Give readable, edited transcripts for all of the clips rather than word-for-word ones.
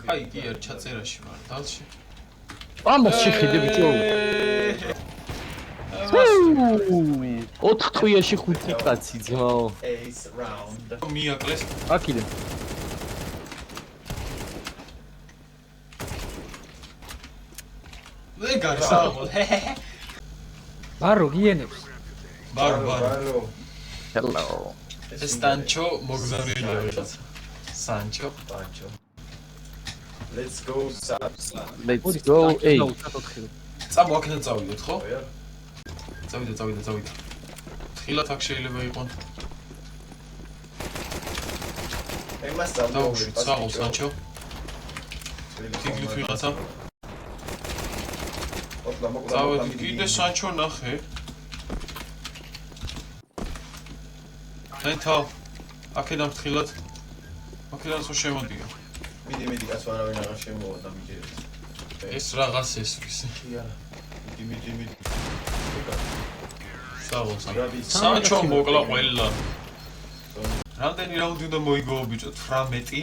აი კი არ ჩაწერაში ვარ დალში ამას შეხედე ბიჭო 4 ტყვიაში 5 კაცი ძმაო Ace round. მიაკლეს აქიდან ვერ გარსავალ ბარო გიენებს ბარო hello ეს ტანჩო მოგზაურია ვიღაცა სანჩო Pancho. Let's go subs. let's go hey წამო აქედან წავიდეთ ხო? Oh yeah. წავიდე. თხილად აქ შეიძლება იყოს. Hey, must have დაუშვით საღოლ სანჩო. თიკლით ვიღაცა. წავედი კიდე სანჩო ნახე. თენთავ აქედან თხილად. აქედან ხო შემოდია. მიდი გასვ არავინ აღარ შემოვა და მიჯერეთ. ეს რაღაც ეს ვისი. მიდი. საღოლ სანჩო მოკლა ყველა. რამდენი რაუნდი უნდა მოიგო ბიჭო 18?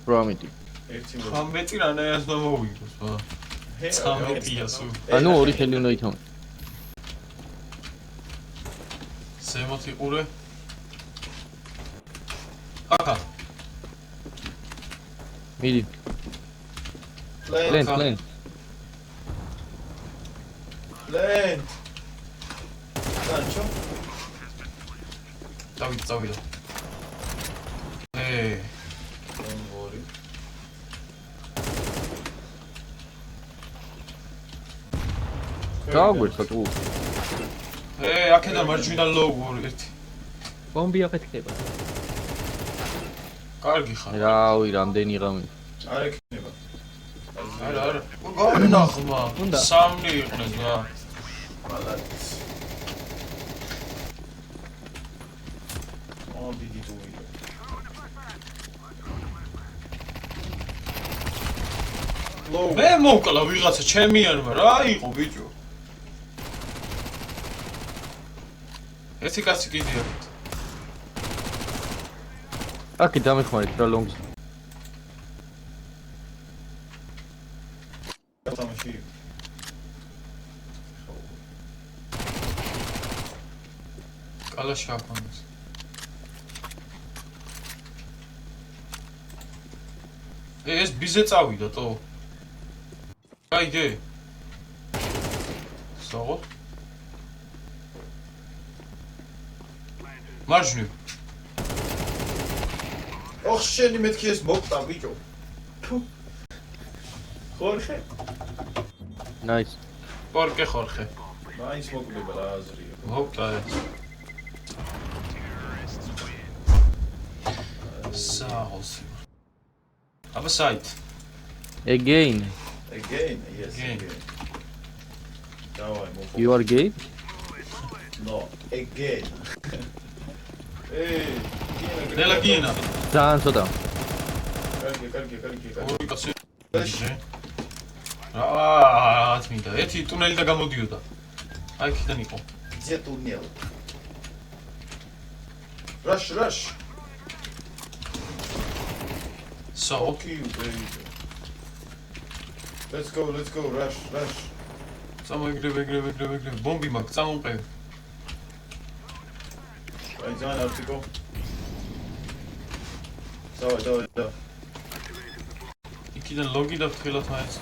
18 ერთი 18 რანაირად უნდა მოიგოს ბა. 13-ია სულ. ანუ ორი ხელი უნდა ითამო ზემოთ იყურე. აკა. მიდი Plant. პლენ Pancho. წავიდე. Don't worry. დაგვერთა თუ აქედან მარჯვენა ლოუ ერთი. ბომბი აფეთქება კარგი ხარ. რავი რამდენი ღამე არ ეკნება. არა. გავინახმა. უნდა. სამი იყვნენ რა. მალადის. დიდი დუი. ლოუ. მე მოვკლა ვიღაცა ჩემიანმა რა იყო ბიჭო. ერთი კაცი კიდე აქვს. აკი დამეხმარეთ რა ლონგს თამაში. კალაში აფანს. ეს ბიზე წავიდა თო. გაიგე. საღო. მარჯვნივ. ოხ შენი მეთქი ეს მოკტა ბიჭო. ხორხე. ნაის პორკე ხორხე. მაინც მოკლება რა აზრია. მოვკლა ეს. საღოს. აბა საით. again Again, yes. Again. Давай, мов. you are gay No, again. Эй, ნელა გინა. ძალიან ცოტა კარგი. ორი კაცი. რა მინდა ერთი ტუნელი და გამოდიოდა. აი ქიდან იყო. Где туннел? Rush. საო. Okay, baby. Let's go, rush. წამოიგრე. ბომბი მაგ წამოყევ. Აი ძალიან არტიკო. დავай. იქიდან ლოგი და ფრთხილად მაინც.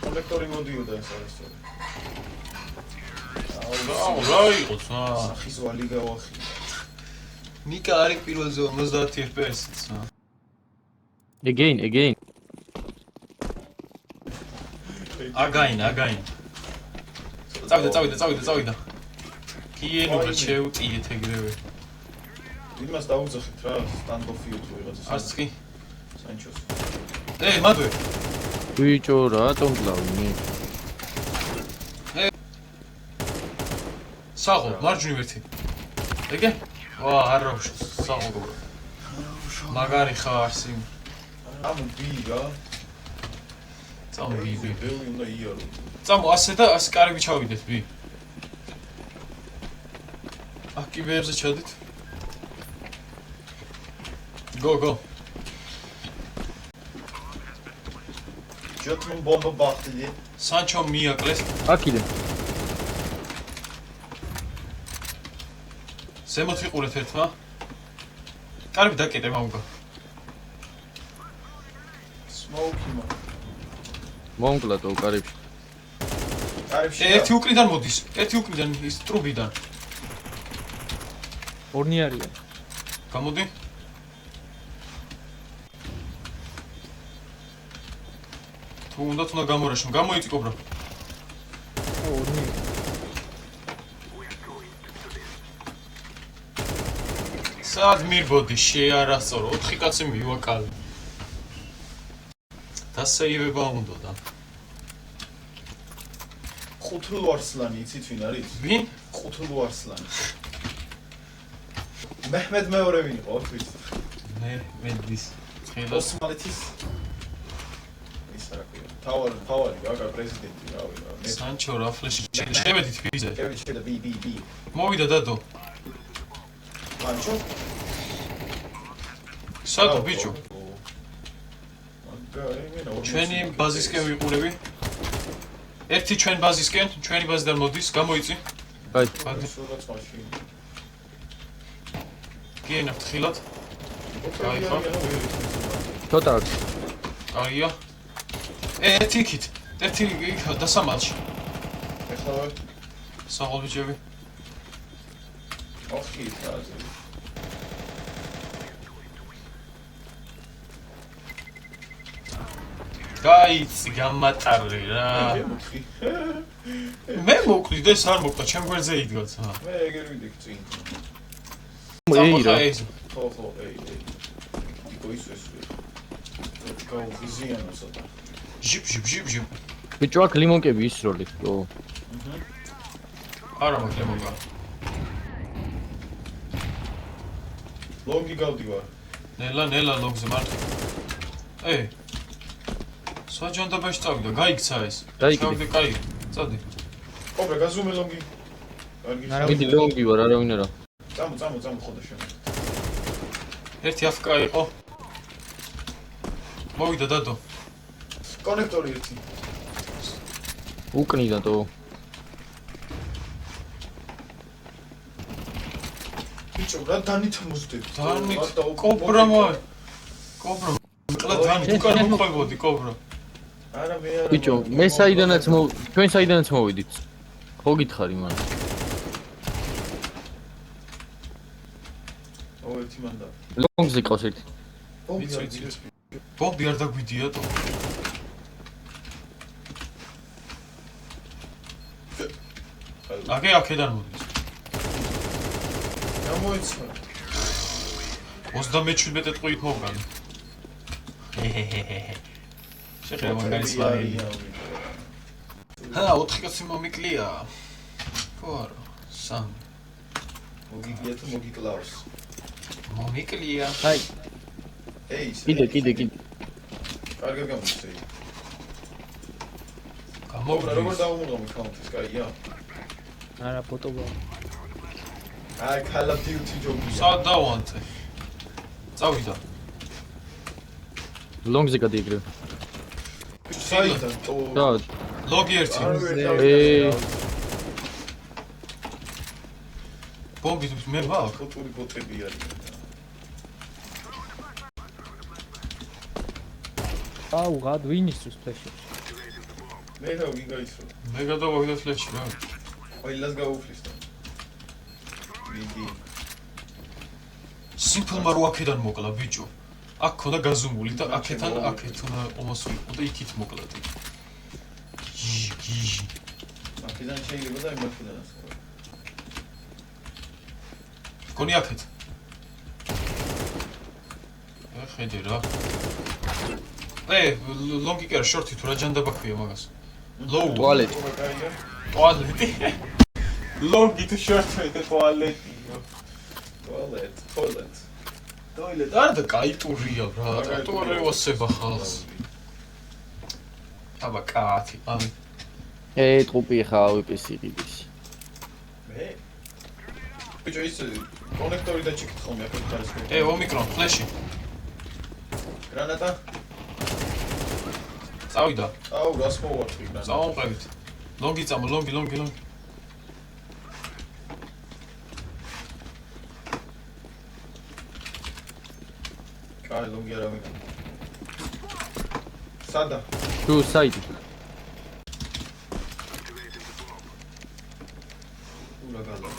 კონექტორი მოდიოდა ეს არის. რა იყო ცა? სახის ვალი გავახი. ნიკა არის პირველზე 50 FPS-იც რა. again აგაინ. წავიდა. კიენო შეუტიეთ ეგრევე. იმას დაუძახით რა, სტანდოფი უძო ვიღაცა. არც კი. სანჩოს. მადვე. ბიჭო რატომ გლავინი საღო, მარჯვნივ ერთი. ეგე? ვა, არ რავშ, საღო. მაგარი ხარ სიმ. ამ ბი რა. წამოვიდე. ბელი უნდა იარო. წამო ასე და ასე კარები ჩავიდეთ ბი. აქ კიბერზე ჩადით. Go. Jötmün bomba baktı. Sancho მიაკლეს. აქიდან. ზემოთ ვიყურეთ ერთმა. კარგი დაკეტე მამუკა. Smoke mo. მომკლა თო კარიბში. Კარიბში. ერთი უკრიდან მოდის. ერთი უკრიდან ის ტრუბიდან. ორნი არიან. გამოდი. თუ უნდა გამორაშო. გამოიწიკო ბრა. ორნი. სად მირბოდი შეარასწორო 4 კაცი მივაკალე. დასაივება უნდოდა. Qutlu Arslan იცით ვინ არის? ვინ? Qutlu Arslan. მეჰმედ მეორე ვინ იყო თვის? მე მენდის. ხედავს. ოსმალეთის ის რა ქვია? თავარი გაგა პრეზიდენტი რავი რა. მე სანჩო რა ფლეში შევედით ბიზე. შევიდე შედა BBB. მოვიდა დადო. Sancho? სადო ბიჭო? ჩვენი ბაზისკენ ვიყურები. ერთი ჩვენ ბაზისკენ, ჩვენი ბაზიდან მოდის, გამოიწი. აი, გიენა ფრთხილად. გაიხო. ცოტა აქვს. კარგია. ერთი იქით. ერთი იქ დასამალში. ეხლა საღოლ ბიჭები. ოხი ხაზე. გაიცი გამატარი რა. მე მოკვდი ეს არ მოკლა, ჩემ გვერდზე იდგაც. მე ეგერ ვიდექ წინ. ეი რა. ხო, ეი. იკო ის. გაუ ვიზიანო ცოტა. ჟიპ. ბიჭო აქ ლიმონკები ისროლით, ო. არა მოკლე მოგა. ლონგი გავდივარ. ნელა ლოგზე მარტო. საჯანდაბაში წავიდა, გაიქცა ეს. გაიგდი. კაი, წადი. კობრა გაზუმე ლონგი. კარგი. მიდი ლონგი ვარ, არავინ არა. წამო ხოდა შენ. ერთი აფკა იყო. მოვიდა დადო. კონექტორი ერთი. უკნიდა თო. ბიჭო, რა დანით მოსდები? კობრა კლა დანი უკან მოყვებოდი კობრა. არა მე არა. ბიჭო, მე საიდანაც ჩვენ საიდანაც მოვიდით. ხო გითხარი მან. ერთი მანდა. ლონგზე ყავს ერთი. ვიცი. ბომბი არ დაგვიდია თო. აქედან მოდის. გამოიცა. 37 ტყვით მოვგანი. შეხება მაგარი სლაი. 4 კაცი მომიკლია. ფორო, 3. მოგიგია თუ მოგიკლავს. მომიკლია. აი, ეი, კიდე. კარგად გამოიწე. გამოვიდა. როგორ დავუმღამი კაუნტის, კაია. არა ფოტოვა. აი, Call of Duty ჯობია. სად დავანთე? წავიდა. ლონგზე გადაიგრე. საიდან? და ლოგი ერთი. ბომბი მე ვარ. ხუთური ბოტები არის. აუ, გად ვინ ისწრებს ფლეში? მე რა ვინ გაიცრო? მე გადავავიდა ფლეში რა. ყველას გაუფლის და. ვიდი. სიმფილმა რო აქედან მოკლა ბიჭო. აქ ქონდა გაზუმული და აქეთან უნდა ომოსულიყო და იქით მოკლა. გიჟი. აქედან შეიძლება და იმათიდანაც. გონი აქეთ. ხედე რა. ლონგი კი არა, შორტი თუ რა ჯანდაბა ქვია მაგას. ლოუ. ტუალეტი. ტუალეტი. ლონგი თუ შორტი და ტუალეტი. ტუალეტ. არა და კაი ტურია რა. ტურე ვასება ხალხს. აბა კაცი, ამი. ტყუპი ხა ვიპესირიდის. მე ბიჭო ის კონექტორი და ჩიქით ხოლმე აქ ხარეს. ომიკრონ ფლეში. გრანატა. წავიდა. აუ, რას მოვარდი რა. წავამყევით. ლონგი წამო, ლონგი. კაი, ლონგი არა ვიგა. სადა? თუ საიდი. ულა გალა.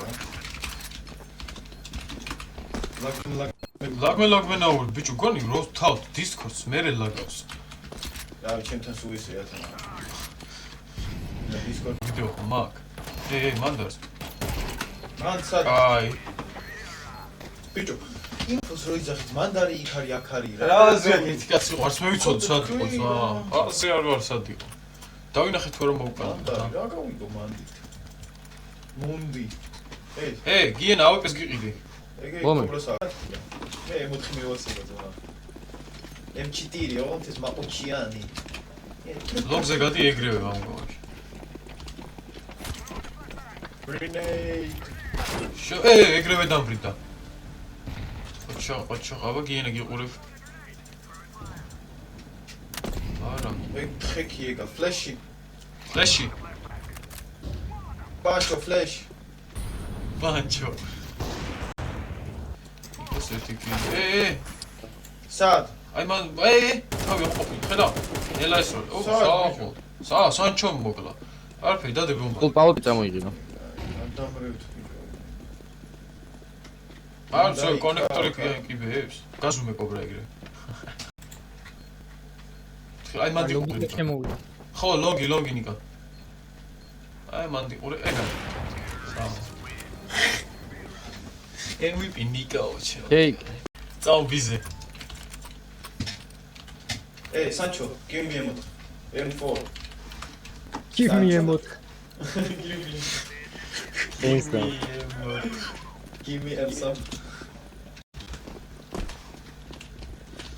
ლაგმენაური ბიჭო გონი რო თავ დისკორდს მერე ლაგავს. რა ჩემთან სუისია თან. დისკორდ ვიდეო მაგ. ეი, მანდარს. მან სადა? აი. ბიჭო, ინფოს რო იძახით, მანდარი იქ არის, აქ არის რა. რა ზეგი კაცი ყავს მე ვიცოდი სად იყო ზა. ასე არ ვარ სად იყო. დავინახეთ თუ რომ მოვკალო. მანდარი რა გავიგო მანდით. მონდი. ეი, გიენა ავიპეს გიყიდი. ეგ მომე. კობრას არის. მე M4 მივაცება ზონა. M4 ოღონდ მაყუჩიანი. ლოგზე გადი ეგრევე ამგვარში. Grenade. ეგრევე დამბრიდა. ოჩა, აბა გიენა გიყურებ. არა, ეგ თხეკი ეგა, ფლეში. ფლეში, ბაშო ფლეში. ბანჩო. ეს ეთიკი. სად? აი მან, თავი ყოფილი, ხედავ. ელა ეს ორი. სანჩო მოკლა. არაფერი დადები უნდა. ყულ პაუპი წამოიღინა. დამრევთ. არ ზო კონექტორი კიბეებს. გაზუმე კობრა ეგრე. აი მან ლონგი დიყურე. შემოვიდა. ხო, ლონგი ნიკა. აი მან დიყურე, ეგა. MVP ნიკა ოჩა. ეი, წაო ბიზე. სანჩო, give me M4. M4. Give me a mod. ეს და. Give me M some.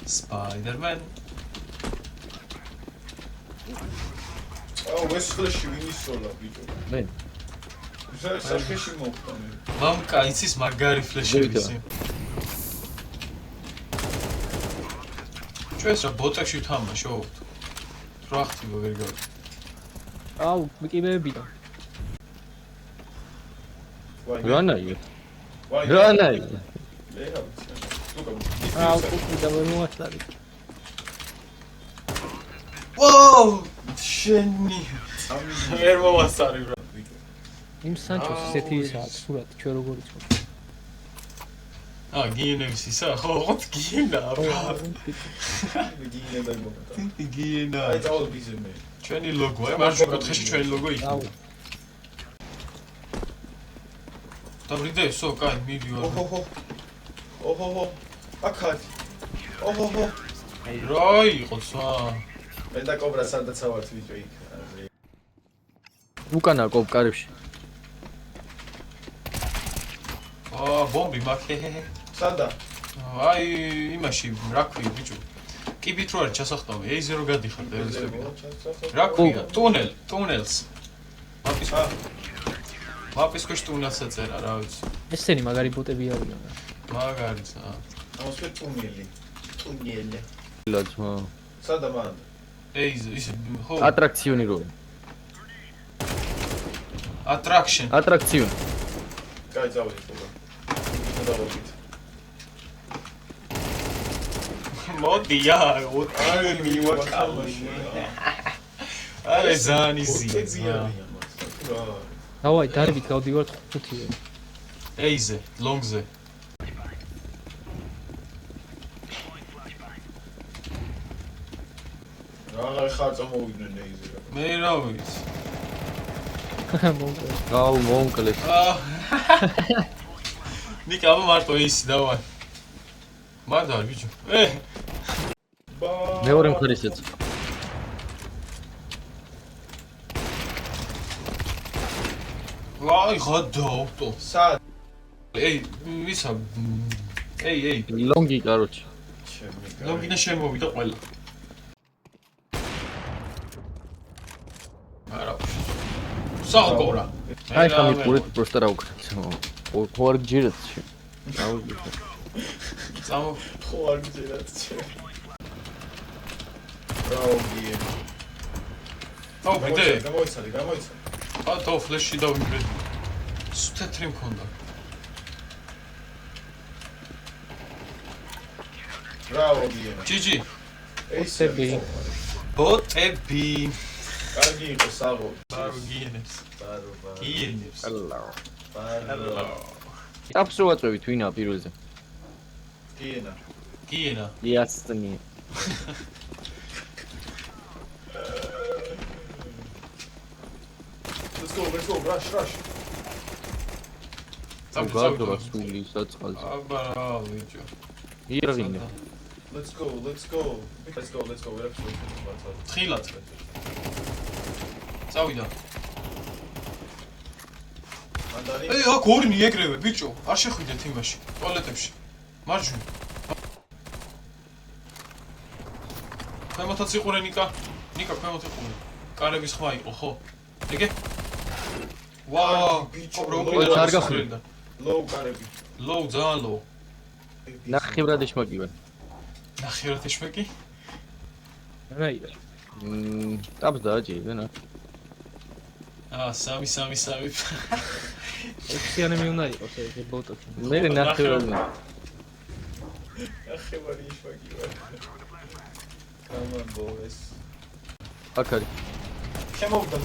Spider-Man. აუ, ეს ფლეში ვინ ისოლა ბიჭო. მე. სახეში მოვხდამე. მამკა იცის მაგარი ფლეშები ისი. ჩვენს რა ბოტებში თამაშობთ. რა ხტიბა ვერ გავიგე. აუ, მიკიბეებიდა. რანაი. ვაი. რანაი. ლეა ვიცი. ლუკა. აუ, უკიდა ვერ მოასწარი. ვაუ! შენი. ვერ მოვასწარი რა. იმ სანჩოს ისეთი ისაა, სურათი ჩვენ როგორ იცნობ. გიენების ისა, ხო, ოღონდ გიენა. გიგინა დაიმოკა. გიენა. აი წავალ ბიზე მე. ჩვენი ლოგო, აი მარჯვენა კუთხეში ჩვენი ლოგო იქნება. აუ, დაბრიდე, სო, კაი, მიდიო. ოჰო. აკად. ოჰო. რა იყო სა? მე და კობრა სადაც ავართ ბიჭო იქ. უკანა კოპკარებში. ბომბი მაქე. სადა? აი, იმაში, რა ქვია, ბიჭო. კიბით რო არის ჩასახტავი, ეიზე რო გადიხარ ტერესები. რა ქვია? ტუნელს. მაპის ქვეშ ტუნელს ეწერა, რა ვიცი. ესენი მაგარი ბოტები არიან. მაგარიც, ამასვე ტუნელი. ლაძმა. სადა მან? ეიზე, ისე, ხო. ატრაქციონი რო. Attraction. ატრაქციონი. კაი წავიდე ხოლმე. დავობით. მოდი, ოთი მივაკალოში. აი ზანიზია. დავაი, დარბით გავდივართ 5-ზე. ეიზე, ლონგზე. რა ხარ წამოვიდნენ ეიზე რა. მე რა ვიცი. მოვიდა. აუ, მონკლეს. ნიკა აბა მარტო ის დავაი. მანდარ ბიჭო. მეორე მხარესაც. ვაი, გადაავტო. სად? ვისა. ეი. ლონგი, კაროჩი. ლოგინა შემოვიდა ყველა. არა. საყურა. აი, გამიყურეთ პროსტა რა უკრეთ. ხო არ გჯერათ. აუ. წამო. ხო არ გძერათ. რაუგიე. გავბიდე? გამოიცადე. ბატო ფლეში დავიმრედი. თეთრი მქონდა. ბრავო გიენა. GG. ესები. ბოტები. კარგი იყო საღო. ბარო გიენებს. ბარო. გიენებს. ბარო. აპს რო ვაწვევით ვინა პირველზე. გიენა. იასტნი. Let's go, rush. გაგდრა სული საწყალზე. აბა რა ვიჯო. ირღინე. Let's go. We have to go. თხილად. წავიდა. ანდარი. აქ ორი ეგრევე ბიჭო. არ შეხვიდეთ იმაში. ტუალეტებში. მარჯვნივ. ქვემოთაც იყურე ნიკა. ნიკა ქვემოთ იყურე. კარების ხმა იყო, ხო? ეგე? ვაუ, ბიჭო, არ გახსოვდა. Low კარები. ლოუ ძალიან ლოუ. ნახევრად ეშმაკივენ. ნახევრად ეშმაკი? რაია. აპს დააჭირდენ აქ. სამი. ექსიანი მიუნდა იყოს ეს ბოტოქი. მე ნახევრად. ახევარი იშვაგივა. Come on, boys. აქ არის. შემოვიდა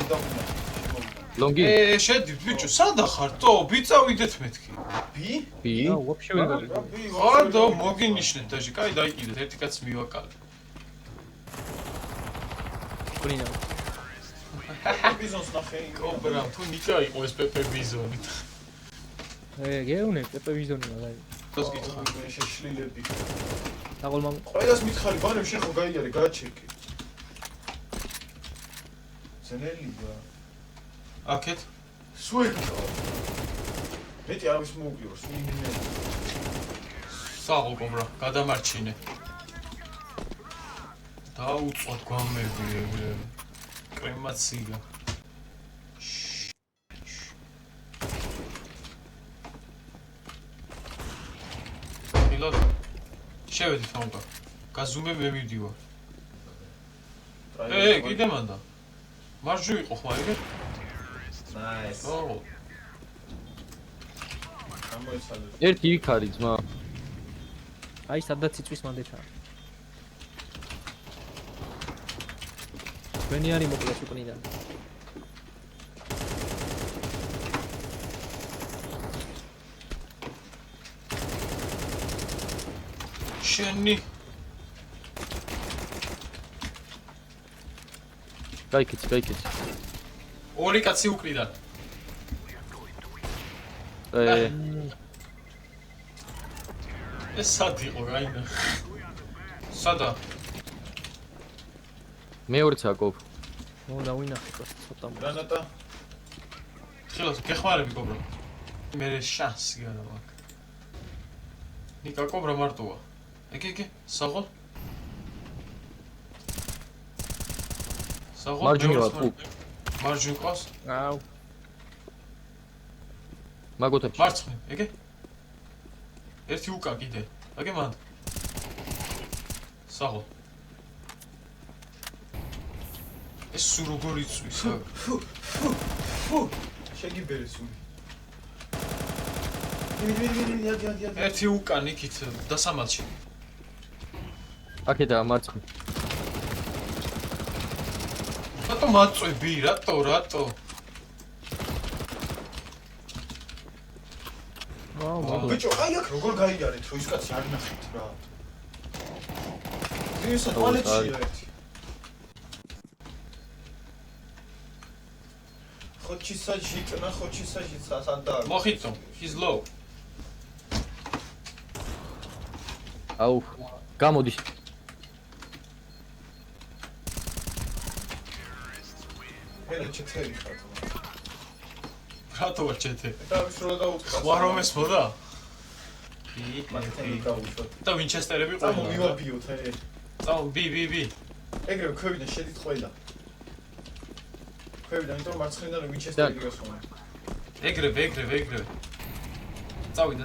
დავუნა. ლონგი. შედით ბიჭო, სადა ხარ? თო, ბიწავიდეთ მეთქი. ბი. აუ, ვაფშე ვერ გარი. ხარდო, მოგინიშნეთ დაჟე, კაი დაიკიდეთ, ერთი კაც მივაკალე. პრინა. ბიზონს ნახე. კობრა, თუ ნიკა იყო ეს პეპე ბიზონი. გეუნე პეპე ვიზონი მაგარი. დას გითხარ. მე შეშლილები. დაღოლმამ ყველას მითხარი, ბანემ შეხო გაიარე, გაჩეკე. ზენელია. აქეთ? სუეკა. მეტი არ მისმოუგირო, სუინინე. საღო კობრა, გადამარჩინე. დაუწვად გვამები ეგრე. კრემაცია. მილად შევედით ამბა. გაზუმე მე მივდივარ. კიდე მანდა. მარჯვი იყო ხმა ეგე? Nice. ო, გამოიცადე. ერთი იქ არის ძმა. აი სადაც იწვის მანდეთა. ვენიანი მოკლეს უკნიდან. შენი გაიქეცი. ორი კაცი უკნიდან. ეს სად იყო გაინა? სადა? მეორეც აკობ. მოდა ვინახე ცოტა. გრანატა. ხილას გეხმარები კობრა. მე შანსი არა მაქვს. ნიკა კობრა მარტოა. ეგ, საღო. საღო. მარჯვნივ აკუ. მარჯვნივ ყავს? აუ. მაგოთებში. მარცხნივ, ეგე? ერთი უკან კიდე. აგე მანდ. საღო. ეს სულ როგორ იწვის? შეგიბერე სული. მიდი. ერთი უკან იქით დასამალში. აქედაა მარცხნივ. რატო მაწვევი? რატო? აუ, ბიჭო, აი აქ როგორ გაიარეთ, რომ ის კაცი არ ნახეთ რა. ვისა ტუალეტში ერთი. ხოჩისაჯი სანდა. მოხიტო, he's low. აუ, გამოდის. ჰელა ჩეთერი ხარ. რატო ვარ ჩეთე? დავის რა დაუწყა. ხوارომ ეს მოდა? მათი გავუშვათ. და ვინჩესტერები წამო ყოლა. მივაბიოთ ე. წამო ბი. ეგრევე ქვევიდან შედით ყველა. ქვევიდან იმიტომ მარცხნიდან ვინჩესტერი გასვლა. ეგრევე. წავიდა.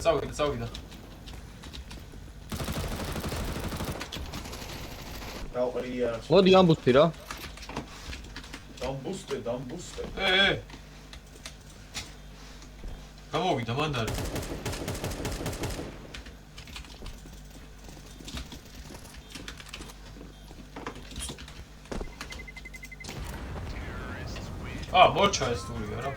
დაუყრია. მოდი ამბუსთი რა. დამბუსტე. გამოვიდა მანდარი. მორჩა ეს თურია რა.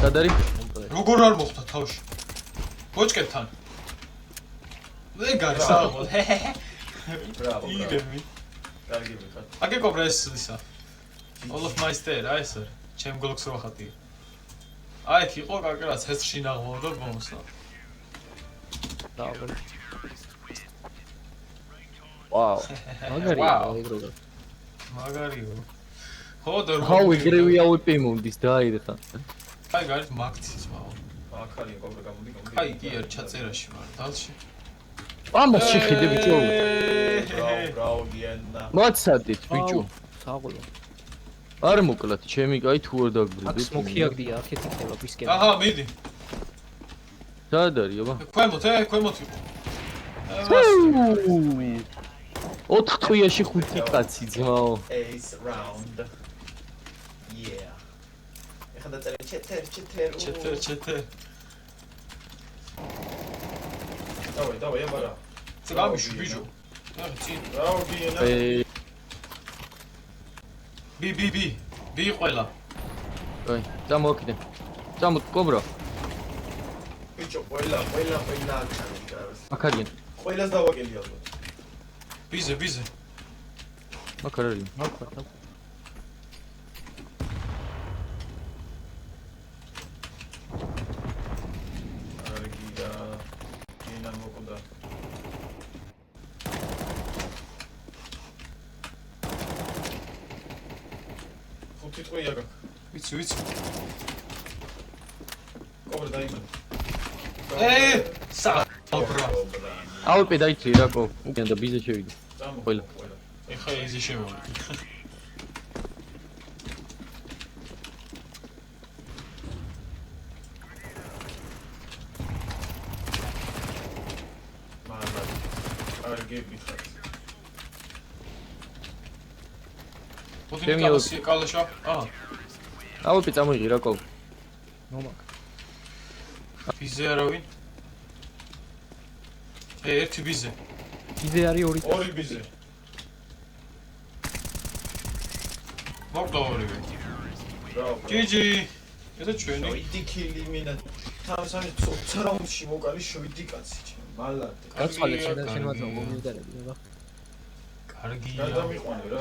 სად არის? როგორ არ მოხდა თავში? მოჭკებთან. ვეგარი საერთოდ. Bravo. იგები. კარგი ვიყავ. აგეკობრა ეს ისა. Olaf Meister, აი ეს არის. ჩემ გლოქს რო ხატია. აი იქ იყო კაკრაც ეს შინაღმოდა მომსა. დავარ. ვაუ. მაგარია ეგრევე. მაგარიო. ხო და How ეგრევე აუპი მომდის დაირხა. აი გარეთ მაგცის მაო. ახალი კობრა გამოდი. აი კი არ ჩაწერაში ვარ დალში. ამას შეხედე ბიჭო. Bravo, Diana. მოცადით ბიჭო. საღოლო. არ მოკლათ ჩემი კაი თუ არ აქ დაგბრუნდით. სმოქი აგდია აქეთ იქნება ვისკენ. აჰა, მიდი. სად არის აბა? ქვემოთ იყო. 4 თვიაში 5 კაცი ძმაო. Ace round. Yeah. ეხლა დაწერე ჩეთერ. დავай, აბარა. წამიშვი ბიჭო. წინ. Bravo, Diana. ბი ყველა. აი, წამოაკიდე. წამოთ კობრა. ბიჭო, ყველა აქ არიან. ყველას დავაკელი ალბათ. ბიზე. აქ არ არის. კარგია. Diana მოკვდა. ხუთი ტყვია გაქვს. ვიცი. კობრა დაიმან. საბრა. აუპი დაიწრი რა კო. უკენ და ბიზე შევიდე. ყველა. ეხა იზი შემოვიდა. კარგები ხარ. პოტინკალასი კალაშა. აუპი წამოიღი რა კო. ნომაკ. ბიზე არავინ? ერთი ბიზე. ბიზე არის ორი ბიზე. მოკდა ორივე. Bravo. GG. ესა ჩვენი. შოიდი კილი მინა. თავსანი ცოტა რაუნდში მოკალი შოიდი კაცი. მალად. გაცვალე შენ შემაძლო მომიდარები აბა. კარგია. გადამიყვანე რა.